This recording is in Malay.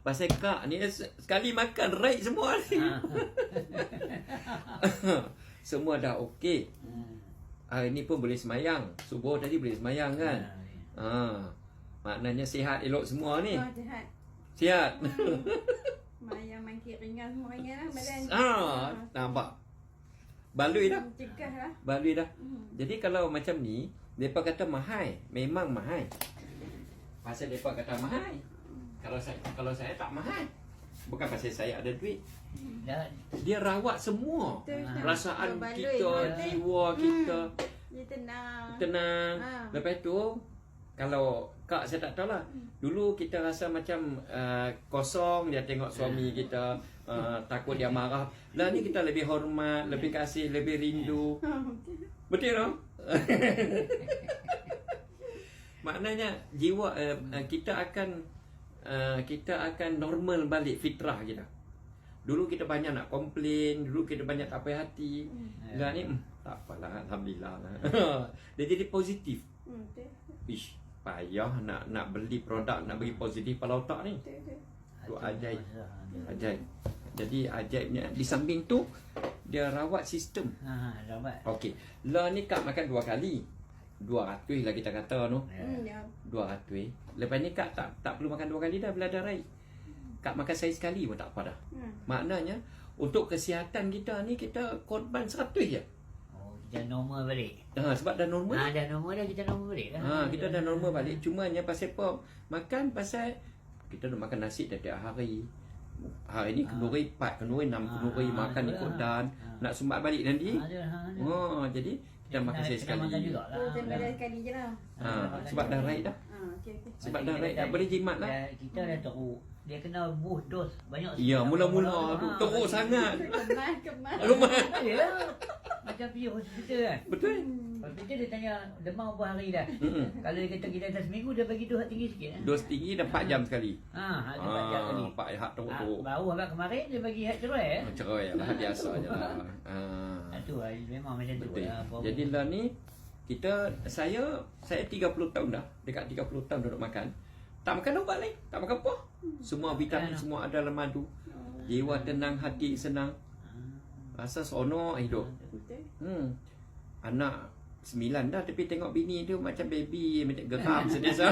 Pasal kak ni sekali makan right semua ni. Semua dah okey. Hari ni pun boleh semayang. Subuh tadi boleh semayang kan. Maknanya sihat elok semua ni. Sihat. Sihat. Mayang makin ringan semua ringan lah badan. Nampak. Balui dah. Cegah lah. Balui dah. Jadi kalau macam ni, mereka kata mahal. Memang mahal. Pasal mereka kata mahal. Kalau saya tak mahal. Bukan pasal saya ada duit. Dia rawat semua. Perasaan Balui, kita, jiwa kita. Dia tenang. Tenang. Lepas tu, kalau kak saya tak tahu lah. Dulu kita rasa macam kosong. Dia tengok suami kita. Takut dia marah. Lah ni kita lebih hormat, lebih kasih, lebih rindu. Betul tak? Maknanya jiwa kita akan normal balik fitrah kita. Dulu kita banyak nak komplain, dulu kita banyak tak puas hati. Lah ni tak apalah, alhamdulillah lah. Dia jadi positif. Ish, payah nak beli produk, nak bagi positif pada otak ni. Tu ajaib. Ajaib. Jadi ajaibnya di samping tu dia rawat sistem. Rawat. Okey. Lah ni kak makan 2 kali. 200 lah kita kata tu. 200. Lepas ni kak tak perlu makan 2 kali dah bila ada rai. Kak makan sekali sekali pun tak apa dah. Maknanya untuk kesihatan kita ni kita korban 100 je. Oh, kita normal balik. Sebab dah normal. Dah normal dah, kita normal balik dah. Kita dah normal balik. Cumanya pasal apa? Makan pasal kita dah makan nasi dah tiap hari. Hari ni kenduri 4, kenduri 6 kenduri makan ikut dan nak sumbat balik nanti. Jadi kita makan sekali. Dah sekali je lah. Sebab dah right dah. Sebab dah right dah boleh jimat lah. Kita dah teruk. Dia kena boost dos banyak. Ya, mula-mula teruk sangat. Kemas. Yalah. Macam pergi hospital kan. Betul. Hospital dia tanya demam berapa hari dah. Kalau dia kata kita dah seminggu, dia bagi dos tinggi sikit. Dos tinggi dah 4 jam sekali. 4 jam kali. 4 hak teruk. Baru abang kemarin dia bagi hak cerai. Cerai lah, biasa je lah. Itu memang macam tu. Jadi lah ni saya 30 tahun dah, dekat 30 tahun duduk makan. Tak makan ubat lain, tak makan apa. Semua vitamin semua ada dalam madu. Jiwa tenang, hati senang. Rasa seronok hidup. Anak 9 dah tapi tengok bini dia macam baby, macam geram sentiasa.